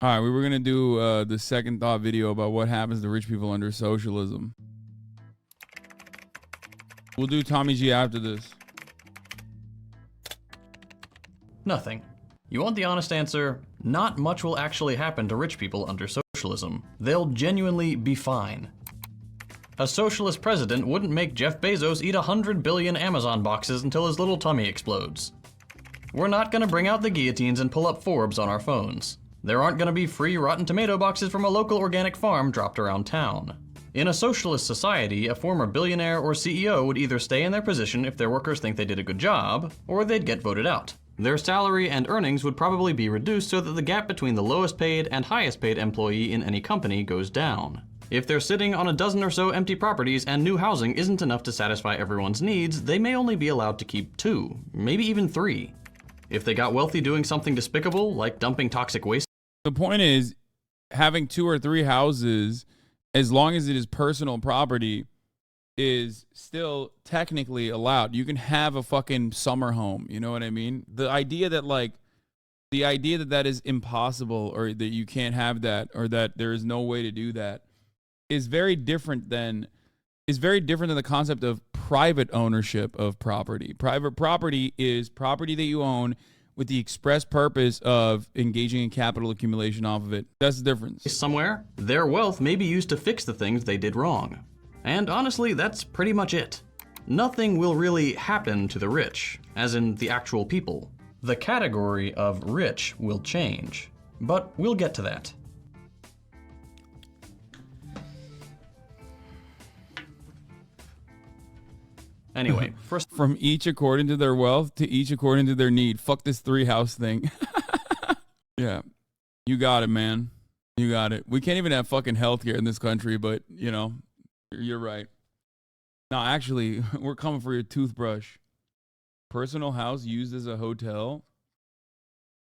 All right, we were gonna do the second thought video about what happens to rich people under socialism. We'll do Tommy G after this. Nothing. You want the honest answer? Not much will actually happen to rich people under socialism. They'll genuinely be fine. A socialist president wouldn't make Jeff Bezos eat 100 billion Amazon boxes until his little tummy explodes. We're not gonna bring out the guillotines and pull up Forbes on our phones. There aren't gonna be free Rotten Tomato boxes from a local organic farm dropped around town. In a socialist society, a former billionaire or CEO would either stay in their position if their workers think they did a good job, or they'd get voted out. Their salary and earnings would probably be reduced so that the gap between the lowest paid and highest paid employee in any company goes down. If they're sitting on a dozen or so empty properties and new housing isn't enough to satisfy everyone's needs, they may only be allowed to keep 2, maybe even 3. If they got wealthy doing something despicable, like dumping toxic waste. The point is, having 2 or 3 houses, as long as it is personal property, is still technically allowed. You can have a fucking summer home, you know what I mean? The idea that that is impossible, or that you can't have that, or that there is no way to do that, is very different than the concept of private ownership of property. Private property is property that you own with the express purpose of engaging in capital accumulation off of it. That's the difference. Somewhere, their wealth may be used to fix the things they did wrong. And honestly, that's pretty much it. Nothing will really happen to the rich, as in the actual people. The category of rich will change, but we'll get to that. Anyway, first, from each according to their wealth to each according to their need. Fuck this 3-house thing. Yeah, you got it, man. You got it. We can't even have fucking healthcare in this country, but you know, you're right. No, actually, we're coming for your toothbrush. Personal house used as a hotel.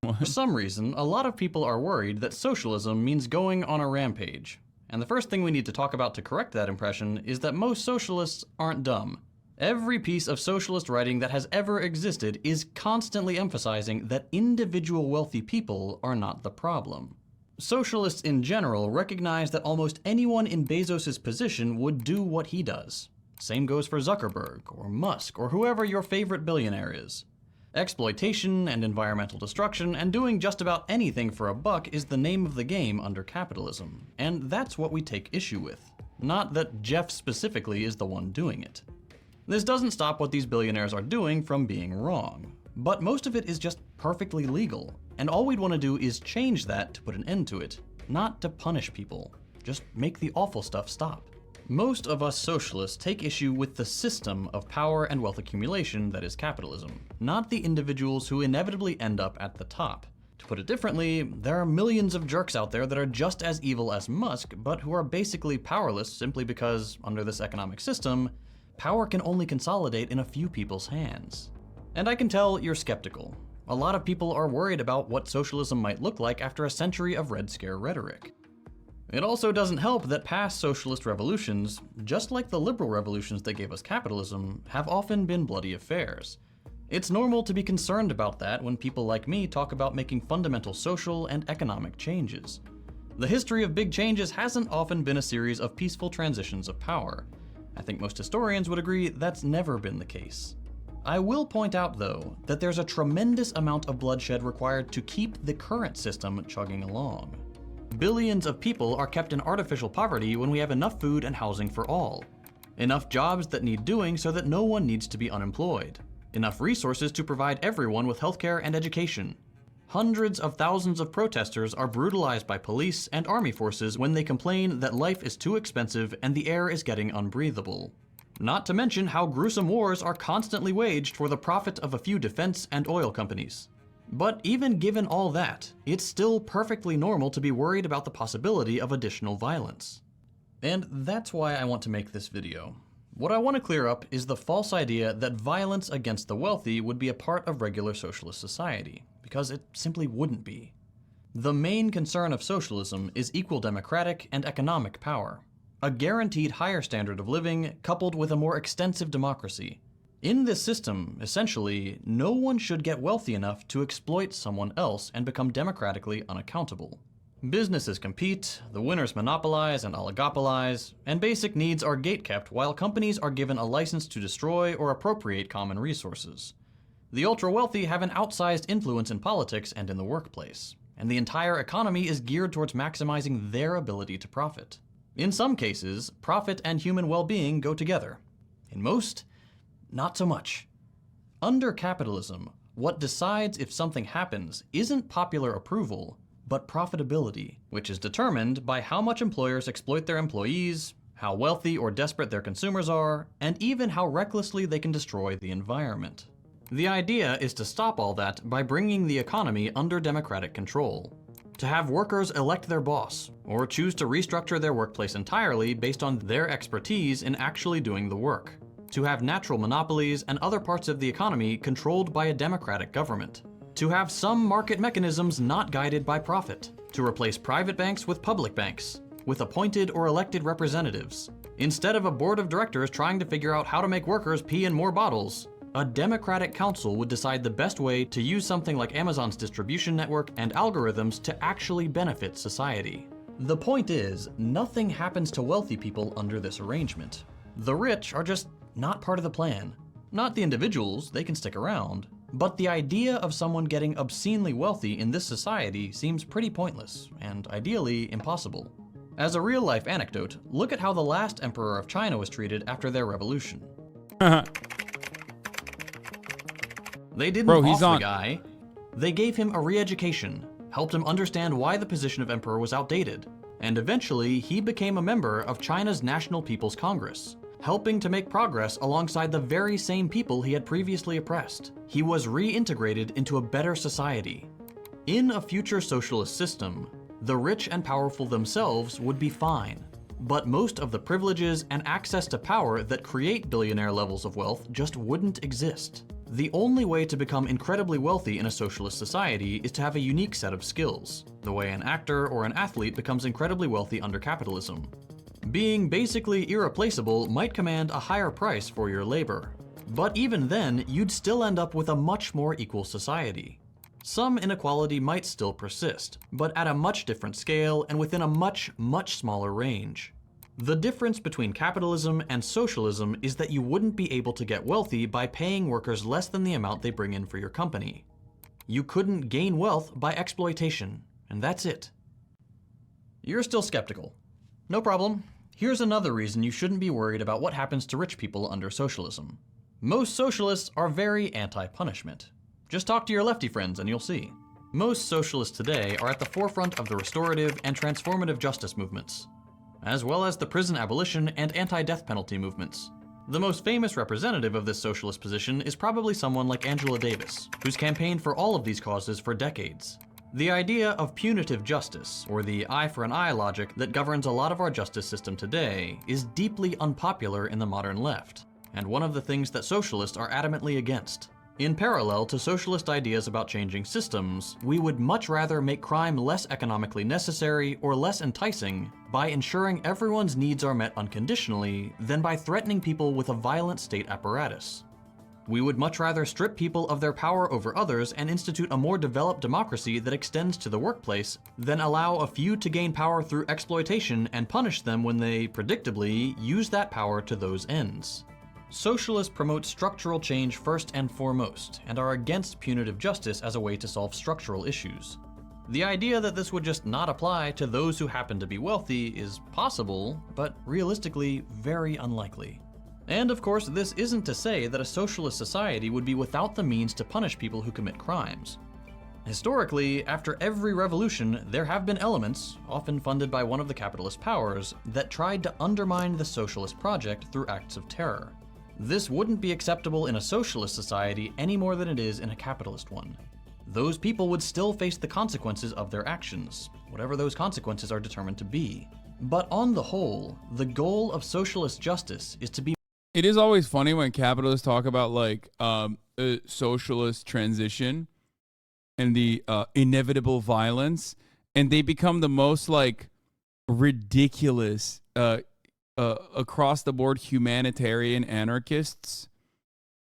What? For some reason, a lot of people are worried that socialism means going on a rampage. And the first thing we need to talk about to correct that impression is that most socialists aren't dumb. Every piece of socialist writing that has ever existed is constantly emphasizing that individual wealthy people are not the problem. Socialists in general recognize that almost anyone in Bezos' position would do what he does. Same goes for Zuckerberg, or Musk, or whoever your favorite billionaire is. Exploitation and environmental destruction and doing just about anything for a buck is the name of the game under capitalism. And that's what we take issue with. Not that Jeff specifically is the one doing it. This doesn't stop what these billionaires are doing from being wrong, but most of it is just perfectly legal, and all we'd want to do is change that to put an end to it, not to punish people. Just make the awful stuff stop. Most of us socialists take issue with the system of power and wealth accumulation that is capitalism, not the individuals who inevitably end up at the top. To put it differently, there are millions of jerks out there that are just as evil as Musk, but who are basically powerless simply because, under this economic system, power can only consolidate in a few people's hands. And I can tell you're skeptical. A lot of people are worried about what socialism might look like after a century of Red Scare rhetoric. It also doesn't help that past socialist revolutions, just like the liberal revolutions that gave us capitalism, have often been bloody affairs. It's normal to be concerned about that when people like me talk about making fundamental social and economic changes. The history of big changes hasn't often been a series of peaceful transitions of power. I think most historians would agree that's never been the case. I will point out, though, that there's a tremendous amount of bloodshed required to keep the current system chugging along. Billions of people are kept in artificial poverty when we have enough food and housing for all. Enough jobs that need doing so that no one needs to be unemployed. Enough resources to provide everyone with healthcare and education. Hundreds of thousands of protesters are brutalized by police and army forces when they complain that life is too expensive and the air is getting unbreathable. Not to mention how gruesome wars are constantly waged for the profit of a few defense and oil companies. But even given all that, it's still perfectly normal to be worried about the possibility of additional violence. And that's why I want to make this video. What I want to clear up is the false idea that violence against the wealthy would be a part of regular socialist society, because it simply wouldn't be. The main concern of socialism is equal democratic and economic power, a guaranteed higher standard of living coupled with a more extensive democracy. In this system, essentially, no one should get wealthy enough to exploit someone else and become democratically unaccountable. Businesses compete, the winners monopolize and oligopolize, and basic needs are gatekept while companies are given a license to destroy or appropriate common resources. The ultra-wealthy have an outsized influence in politics and in the workplace, and the entire economy is geared towards maximizing their ability to profit. In some cases, profit and human well-being go together. In most, not so much. Under capitalism, what decides if something happens isn't popular approval, but profitability, which is determined by how much employers exploit their employees, how wealthy or desperate their consumers are, and even how recklessly they can destroy the environment. The idea is to stop all that by bringing the economy under democratic control. To have workers elect their boss, or choose to restructure their workplace entirely based on their expertise in actually doing the work. To have natural monopolies and other parts of the economy controlled by a democratic government. To have some market mechanisms not guided by profit. To replace private banks with public banks, with appointed or elected representatives. Instead of a board of directors trying to figure out how to make workers pee in more bottles, a democratic council would decide the best way to use something like Amazon's distribution network and algorithms to actually benefit society. The point is, nothing happens to wealthy people under this arrangement. The rich are just not part of the plan. Not the individuals, they can stick around. But the idea of someone getting obscenely wealthy in this society seems pretty pointless, and ideally impossible. As a real-life anecdote, look at how the last emperor of China was treated after their revolution. They didn't off the guy. They gave him a re-education, helped him understand why the position of emperor was outdated, and eventually he became a member of China's National People's Congress, helping to make progress alongside the very same people he had previously oppressed. He was reintegrated into a better society. In a future socialist system, the rich and powerful themselves would be fine, but most of the privileges and access to power that create billionaire levels of wealth just wouldn't exist. The only way to become incredibly wealthy in a socialist society is to have a unique set of skills, the way an actor or an athlete becomes incredibly wealthy under capitalism. Being basically irreplaceable might command a higher price for your labor, but even then, you'd still end up with a much more equal society. Some inequality might still persist, but at a much different scale and within a much, much smaller range. The difference between capitalism and socialism is that you wouldn't be able to get wealthy by paying workers less than the amount they bring in for your company. You couldn't gain wealth by exploitation, and that's it. You're still skeptical. No problem. Here's another reason you shouldn't be worried about what happens to rich people under socialism. Most socialists are very anti-punishment. Just talk to your lefty friends and you'll see. Most socialists today are at the forefront of the restorative and transformative justice movements, as well as the prison abolition and anti-death penalty movements. The most famous representative of this socialist position is probably someone like Angela Davis, who's campaigned for all of these causes for decades. The idea of punitive justice, or the eye for an eye logic that governs a lot of our justice system today, is deeply unpopular in the modern left, and one of the things that socialists are adamantly against. In parallel to socialist ideas about changing systems, we would much rather make crime less economically necessary or less enticing by ensuring everyone's needs are met unconditionally than by threatening people with a violent state apparatus. We would much rather strip people of their power over others and institute a more developed democracy that extends to the workplace than allow a few to gain power through exploitation and punish them when they, predictably, use that power to those ends. Socialists promote structural change first and foremost, and are against punitive justice as a way to solve structural issues. The idea that this would just not apply to those who happen to be wealthy is possible, but realistically very unlikely. And of course, this isn't to say that a socialist society would be without the means to punish people who commit crimes. Historically, after every revolution, there have been elements, often funded by one of the capitalist powers, that tried to undermine the socialist project through acts of terror. This wouldn't be acceptable in a socialist society any more than it is in a capitalist one. Those people would still face the consequences of their actions, whatever those consequences are determined to be. But on the whole, the goal of socialist justice is to be— It is always funny when capitalists talk about like a socialist transition and the inevitable violence, and they become the most like ridiculous across the board humanitarian anarchists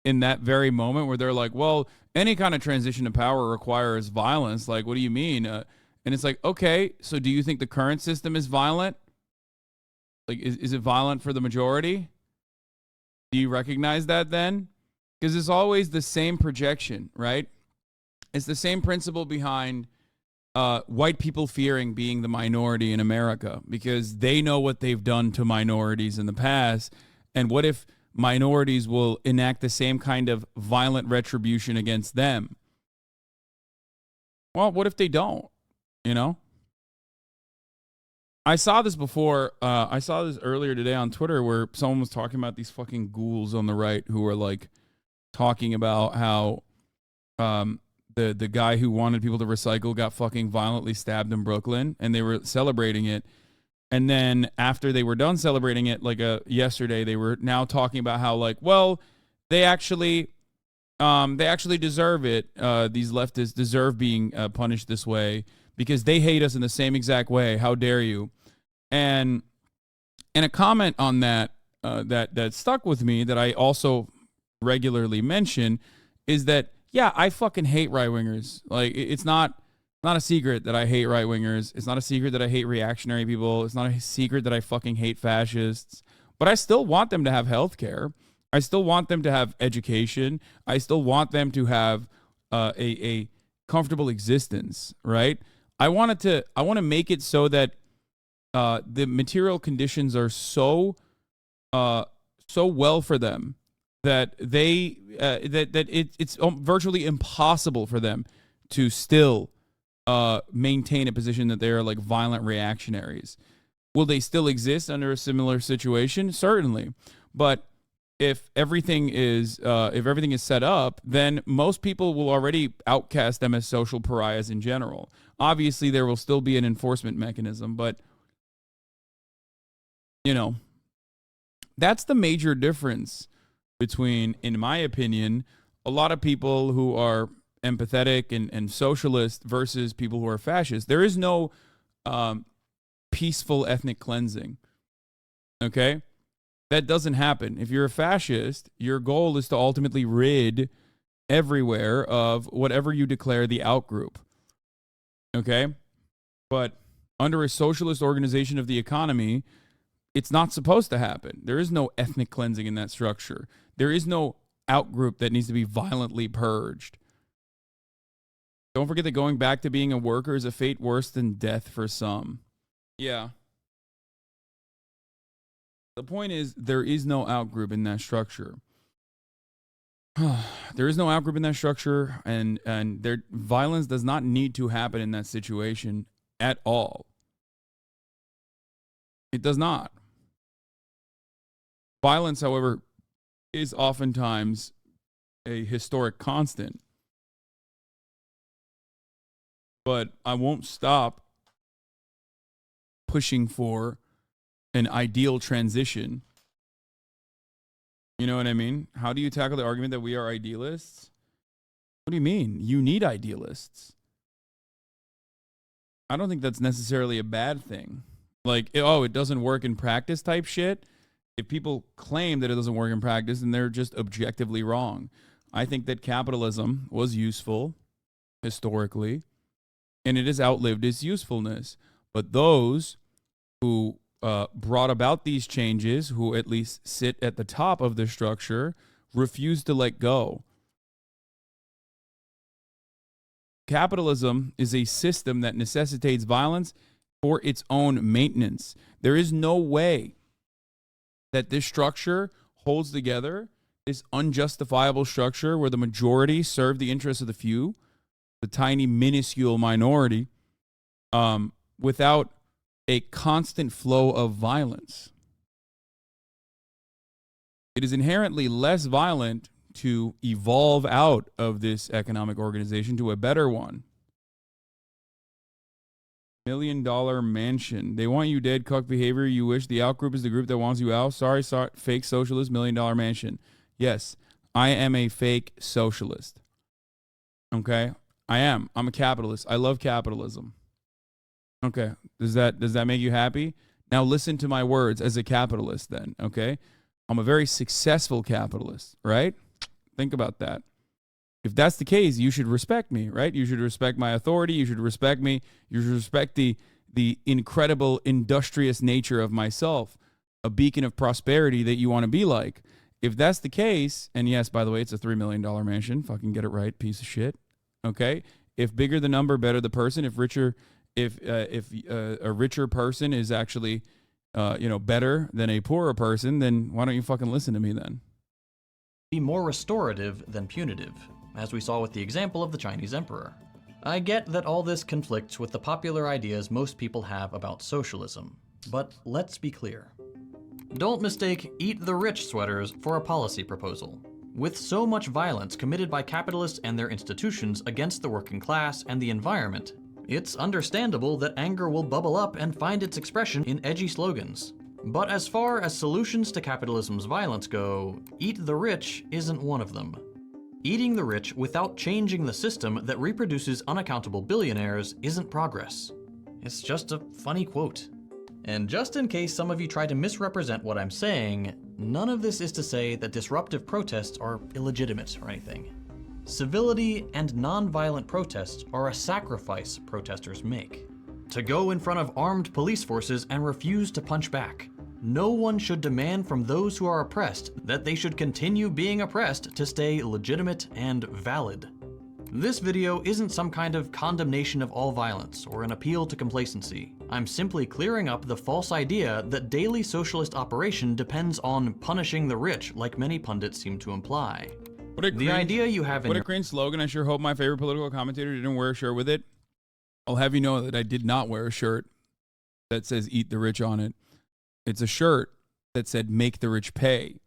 in that very moment, where they're like, well, any kind of transition to power requires violence. Like, what do you mean? And it's like, okay, so do you think the current system is violent? Like, is it violent for the majority? Do you recognize that then? Because it's always the same projection, right? It's the same principle behind white people fearing being the minority in America because they know what they've done to minorities in the past. And what if minorities will enact the same kind of violent retribution against them? Well, what if they don't? You know? I saw this before. I saw this earlier today on Twitter where someone was talking about these fucking ghouls on the right who were like talking about how the guy who wanted people to recycle got fucking violently stabbed in Brooklyn, and they were celebrating it. And then after they were done celebrating it, like yesterday, they were now talking about how like, well, they actually deserve it. These leftists deserve being punished this way because they hate us in the same exact way. How dare you? And a comment on that that stuck with me that I also regularly mention is that, yeah, I fucking hate right-wingers. Like, it's not a secret that I hate right-wingers. It's not a secret that I hate reactionary people. It's not a secret that I fucking hate fascists. But I still want them to have health care. I still want them to have education. I still want them to have a comfortable existence, right? I want to make it so that the material conditions are so well for them that it's virtually impossible for them to still maintain a position that they are like violent reactionaries. Will they still exist under a similar situation? Certainly, but if everything is set up, then most people will already outcast them as social pariahs in general. Obviously, there will still be an enforcement mechanism, but you know, that's the major difference between, in my opinion, a lot of people who are empathetic and socialist versus people who are fascist. There is no peaceful ethnic cleansing. Okay? That doesn't happen. If you're a fascist, your goal is to ultimately rid everywhere of whatever you declare the outgroup. Okay? But under a socialist organization of the economy, it's not supposed to happen. There is no ethnic cleansing in that structure. There is no outgroup that needs to be violently purged. Don't forget that going back to being a worker is a fate worse than death for some. Yeah. The point is, there is no outgroup in that structure. There is no outgroup in that structure, and their violence does not need to happen in that situation at all. It does not. Violence, however, is oftentimes a historic constant. But I won't stop pushing for an ideal transition. You know what I mean? How do you tackle the argument that we are idealists? What do you mean? You need idealists. I don't think that's necessarily a bad thing. Like, it doesn't work in practice type shit. If people claim that it doesn't work in practice, then they're just objectively wrong. I think that capitalism was useful historically, and it has outlived its usefulness. But those who brought about these changes, who at least sit at the top of the structure, refuse to let go. Capitalism is a system that necessitates violence for its own maintenance. There is no way that this structure holds together, this unjustifiable structure where the majority serve the interests of the few, the tiny, minuscule minority, without a constant flow of violence. It is inherently less violent to evolve out of this economic organization to a better one. $1 million mansion. They want you dead, cuck behavior. You wish the out group is the group that wants you out. Sorry, fake socialist, $1 million mansion. Yes, I am a fake socialist. Okay? I am. I'm a capitalist. I love capitalism. Okay. Does that make you happy? Now listen to my words as a capitalist then, okay? I'm a very successful capitalist, right? Think about that. If that's the case, you should respect me, right? You should respect my authority. You should respect me. You should respect the incredible industrious nature of myself, a beacon of prosperity that you want to be like. If that's the case, and yes, by the way, it's a $3 million mansion. Fucking get it right, piece of shit. Okay? If bigger the number, better the person. If a richer person is actually, better than a poorer person, then why don't you fucking listen to me then? Be more restorative than punitive, as we saw with the example of the Chinese emperor. I get that all this conflicts with the popular ideas most people have about socialism, but let's be clear. Don't mistake eat the rich sweaters for a policy proposal. With so much violence committed by capitalists and their institutions against the working class and the environment, it's understandable that anger will bubble up and find its expression in edgy slogans. But as far as solutions to capitalism's violence go, eat the rich isn't one of them. Eating the rich without changing the system that reproduces unaccountable billionaires isn't progress. It's just a funny quote. And just in case some of you try to misrepresent what I'm saying, none of this is to say that disruptive protests are illegitimate or anything. Civility and non-violent protests are a sacrifice protesters make. To go in front of armed police forces and refuse to punch back. No one should demand from those who are oppressed that they should continue being oppressed to stay legitimate and valid. This video isn't some kind of condemnation of all violence or an appeal to complacency. I'm simply clearing up the false idea that daily socialist operation depends on punishing the rich like many pundits seem to imply. What a cringe slogan. I sure hope my favorite political commentator didn't wear a shirt with it. I'll have you know that I did not wear a shirt that says eat the rich on it. It's a shirt that said make the rich pay.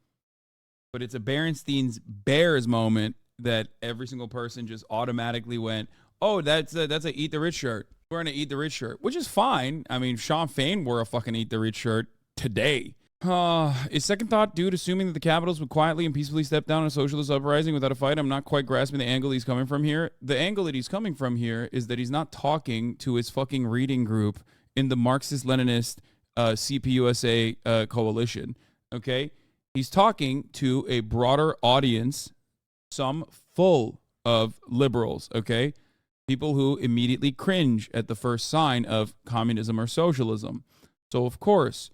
But it's a Berenstein's Bears moment that every single person just automatically went, oh, that's a eat the rich shirt. We're going to eat the rich shirt, which is fine. I mean, Sean Fain wore a fucking eat the rich shirt today. Is second thought dude assuming that the capitalists would quietly and peacefully step down a socialist uprising without a fight? I'm not quite grasping the angle he's coming from here. The angle that he's coming from here is that he's not talking to his fucking reading group in the Marxist-Leninist CPUSA coalition, okay? He's talking to a broader audience, some full of liberals, okay? People who immediately cringe at the first sign of communism or socialism. So, of course,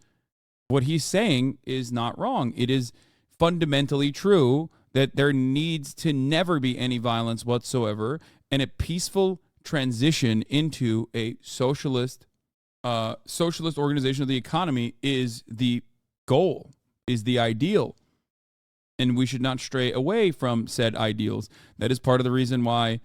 what he's saying is not wrong. It is fundamentally true that there needs to never be any violence whatsoever, and a peaceful transition into a socialist organization of the economy is the goal, is the ideal. And we should not stray away from said ideals. That is part of the reason why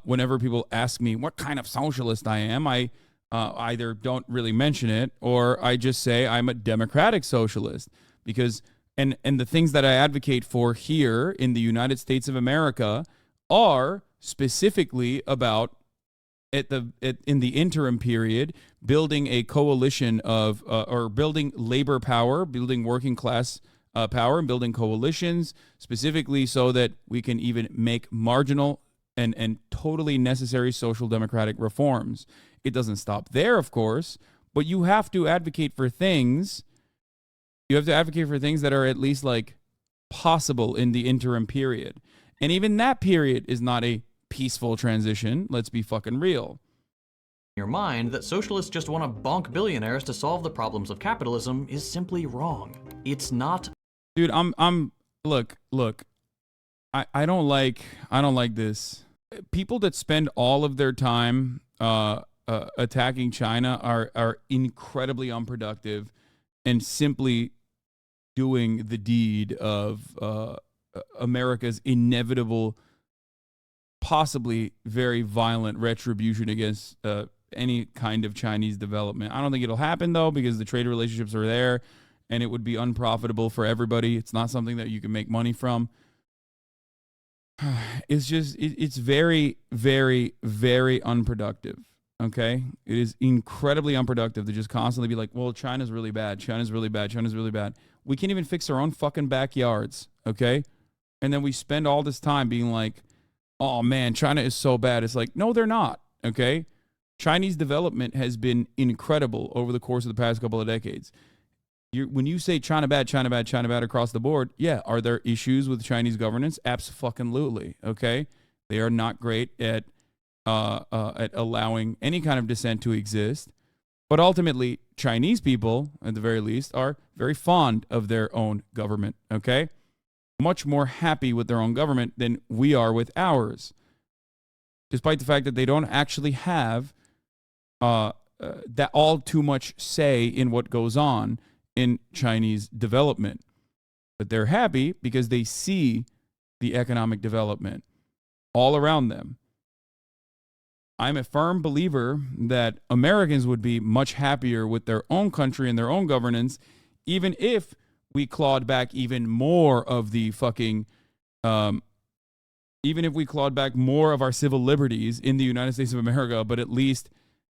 whenever people ask me what kind of socialist I am, I either don't really mention it or I just say I'm a democratic socialist. Because and the things that I advocate for here in the United States of America are specifically about in the interim period, building a coalition of, or building labor power, building working class power, and building coalitions, specifically so that we can even make marginal and totally necessary social democratic reforms. It doesn't stop there, of course, but you have to advocate for things. You have to advocate for things that are at least like possible in the interim period. And even that period is not a peaceful transition. Let's be fucking real. Your mind that socialists just want to bonk billionaires to solve the problems of capitalism is simply wrong. It's not. Dude, look. I don't like this. People that spend all of their time attacking China are incredibly unproductive and simply doing the deed of America's inevitable, possibly very violent retribution against any kind of Chinese development. I don't think it'll happen, though, because the trade relationships are there and it would be unprofitable for everybody. It's not something that you can make money from. It's just, it's very, very, very unproductive, okay? It is incredibly unproductive to just constantly be like, well, China's really bad, China's really bad, China's really bad. We can't even fix our own fucking backyards, okay? And then we spend all this time being like, oh man, China is so bad. It's like, no, they're not, okay? Chinese development has been incredible over the course of the past couple of decades. When you say China bad, China bad, China bad across the board, yeah, are there issues with Chinese governance? Abso-fucking-lutely, okay? They are not great at allowing any kind of dissent to exist. But ultimately, Chinese people, at the very least, are very fond of their own government, okay? Much more happy with their own government than we are with ours, despite the fact that they don't actually have that all too much say in what goes on in Chinese development. But they're happy because they see the economic development all around them. I'm a firm believer that Americans would be much happier with their own country and their own governance, even if we clawed back even more of the fucking, even if we clawed back more of our civil liberties in the United States of America, but at least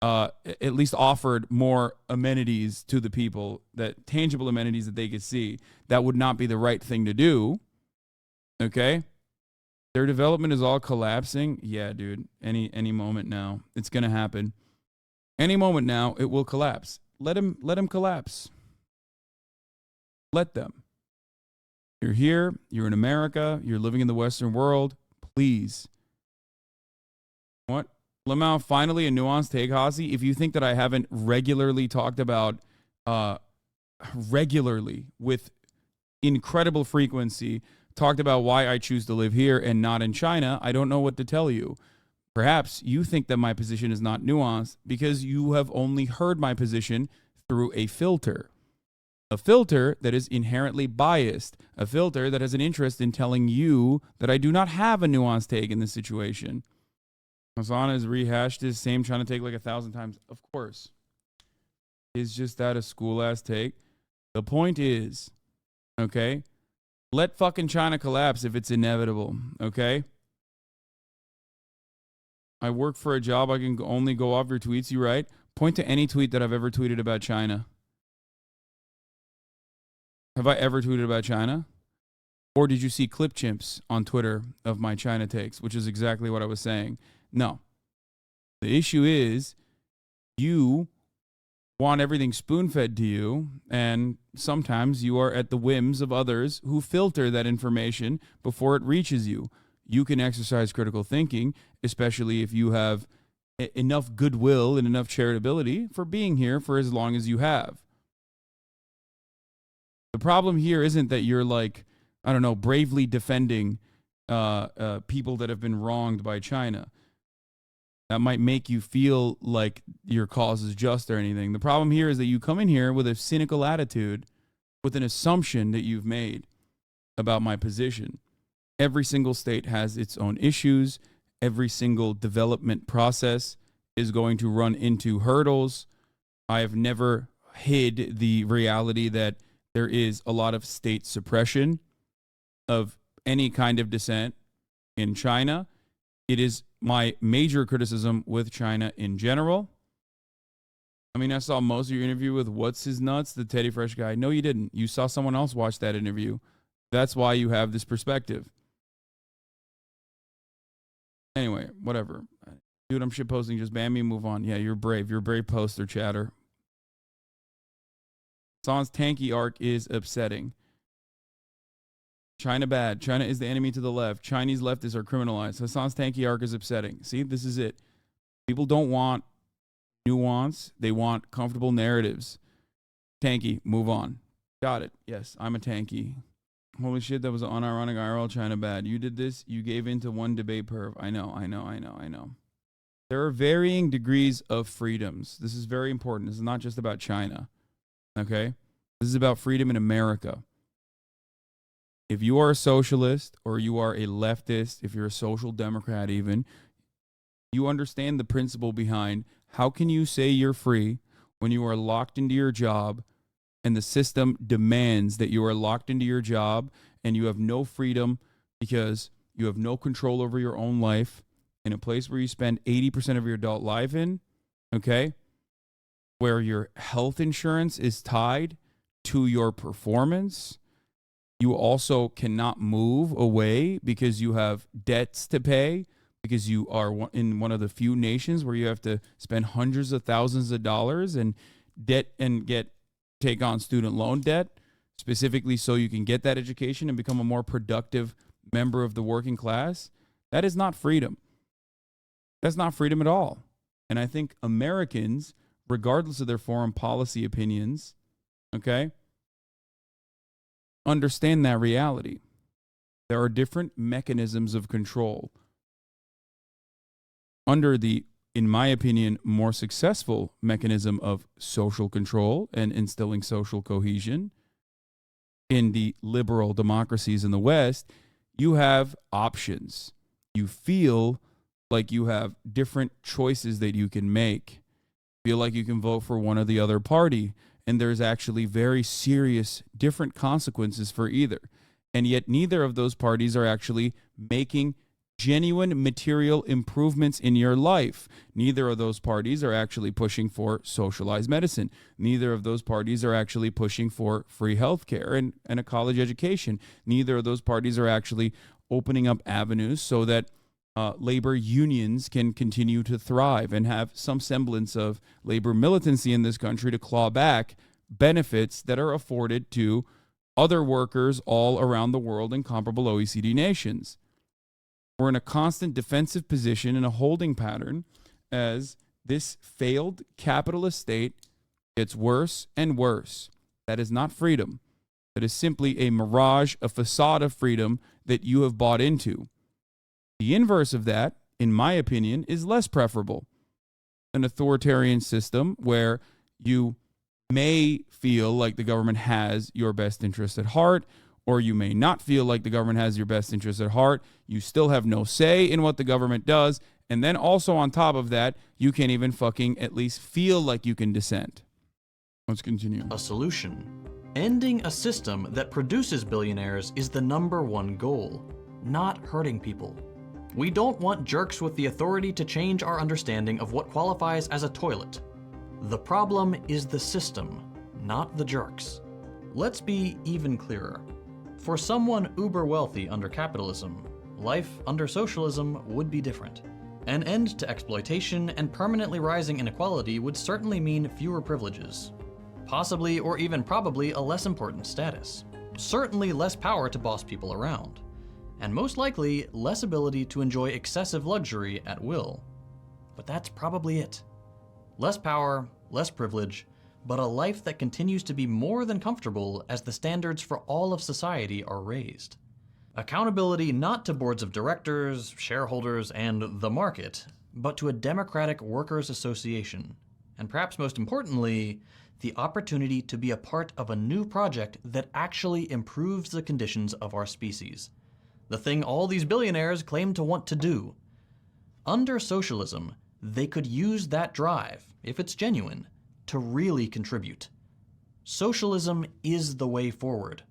offered more amenities to the people, that tangible amenities that they could see. That would not be the right thing to do. Okay? Their development is all collapsing. Yeah, dude. Any moment now, it's gonna happen. Any moment now, it will collapse. Let him collapse. Let them. You're here. You're in America. You're living in the Western world. Please. What? Lamau, finally a nuanced take, Hossie. If you think that I haven't regularly talked about, regularly with incredible frequency, talked about why I choose to live here and not in China, I don't know what to tell you. Perhaps you think that my position is not nuanced because you have only heard my position through a filter that is inherently biased, a filter that has an interest in telling you that I do not have a nuanced take in this situation. Hassan has rehashed his same trying to take like 1,000 times. Of course. Is just that a school-ass take? The point is, okay, let fucking China collapse if it's inevitable, okay? I work for a job. I can only go off your tweets, you right? Point to any tweet that I've ever tweeted about China. Have I ever tweeted about China? Or did you see clip chimps on Twitter of my China takes, which is exactly what I was saying? No. The issue is you want everything spoon-fed to you, and sometimes you are at the whims of others who filter that information before it reaches you. You can exercise critical thinking, especially if you have enough goodwill and enough charitability for being here for as long as you have. The problem here isn't that you're like, I don't know, bravely defending people that have been wronged by China. That might make you feel like your cause is just or anything. The problem here is that you come in here with a cynical attitude, with an assumption that you've made about my position. Every single state has its own issues. Every single development process is going to run into hurdles. I have never hid the reality that there is a lot of state suppression of any kind of dissent in China. It is my major criticism with China in general. I mean, I saw most of your interview with What's His Nuts, the Teddy Fresh guy. No, you didn't. You saw someone else watch that interview. That's why you have this perspective. Anyway, whatever. Dude, I'm shit posting. Just ban me and move on. Yeah, you're brave. You're a brave poster, chatter. San's tanky arc is upsetting. China bad. China is the enemy to the left. Chinese leftists are criminalized. Hassan's tanky arc is upsetting. See, this is it. People don't want nuance. They want comfortable narratives. Tanky, move on. Got it. Yes, I'm a tanky. Holy shit, that was an unironic IRL China bad. You did this. You gave in to one debate perv. I know. There are varying degrees of freedoms. This is very important. This is not just about China. Okay? This is about freedom in America. If you are a socialist or you are a leftist, if you're a social democrat even, you understand the principle behind how can you say you're free when you are locked into your job and the system demands that you are locked into your job and you have no freedom because you have no control over your own life in a place where you spend 80% of your adult life in, okay, where your health insurance is tied to your performance. You also cannot move away because you have debts to pay, because you are in one of the few nations where you have to spend hundreds of thousands of dollars and take on student loan debt, specifically so you can get that education and become a more productive member of the working class. That is not freedom. That's not freedom at all. And I think Americans, regardless of their foreign policy opinions, okay, understand that reality. There are different mechanisms of control. Under the, in my opinion, more successful mechanism of social control and instilling social cohesion in the liberal democracies in the West, you have options. You feel like you have different choices that you can make. Feel like you can vote for one or the other party, and there's actually very serious different consequences for either. And yet neither of those parties are actually making genuine material improvements in your life. Neither of those parties are actually pushing for socialized medicine. Neither of those parties are actually pushing for free healthcare and a college education. Neither of those parties are actually opening up avenues so that labor unions can continue to thrive and have some semblance of labor militancy in this country to claw back benefits that are afforded to other workers all around the world in comparable OECD nations. We're in a constant defensive position and a holding pattern as this failed capitalist state gets worse and worse. That is not freedom. That is simply a mirage, a facade of freedom that you have bought into. The inverse of that, in my opinion, is less preferable. An authoritarian system where you may feel like the government has your best interest at heart, or you may not feel like the government has your best interest at heart. You still have no say in what the government does. And then also on top of that, you can't even fucking at least feel like you can dissent. Let's continue. A solution. Ending a system that produces billionaires is the #1 goal, not hurting people. We don't want jerks with the authority to change our understanding of what qualifies as a toilet. The problem is the system, not the jerks. Let's be even clearer. For someone uber wealthy under capitalism, life under socialism would be different. An end to exploitation and permanently rising inequality would certainly mean fewer privileges. Possibly or even probably a less important status. Certainly less power to boss people around. And most likely less ability to enjoy excessive luxury at will. But that's probably it. Less power, less privilege, but a life that continues to be more than comfortable as the standards for all of society are raised. Accountability not to boards of directors, shareholders, and the market, but to a democratic workers' association. And perhaps most importantly, the opportunity to be a part of a new project that actually improves the conditions of our species. The thing all these billionaires claim to want to do. Under socialism, they could use that drive, if it's genuine, to really contribute. Socialism is the way forward,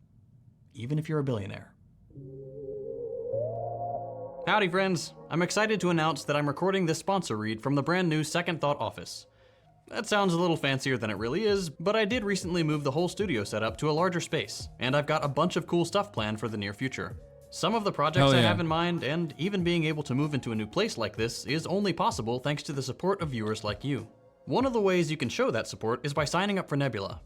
even if you're a billionaire. Howdy friends, I'm excited to announce that I'm recording this sponsor read from the brand new Second Thought office. That sounds a little fancier than it really is, but I did recently move the whole studio setup to a larger space, and I've got a bunch of cool stuff planned for the near future. Some of the projects I have in mind, and even being able to move into a new place like this, is only possible thanks to the support of viewers like you. One of the ways you can show that support is by signing up for Nebula.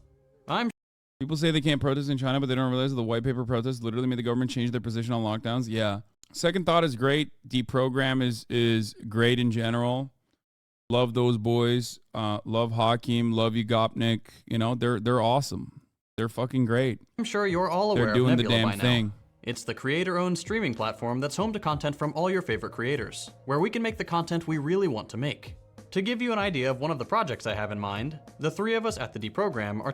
People say they can't protest in China, but they don't realize that the white paper protests literally made the government change their position on lockdowns. Yeah. Second Thought is great. Deprogram is great in general. Love those boys. Love Hakeem. Love you, Gopnik. You know, they're awesome. They're fucking great. I'm sure you're all aware They're doing of Nebula the damn by now. thing. It's the creator-owned streaming platform that's home to content from all your favorite creators, where we can make the content we really want to make. To give you an idea of one of the projects I have in mind, the three of us at the Deprogram are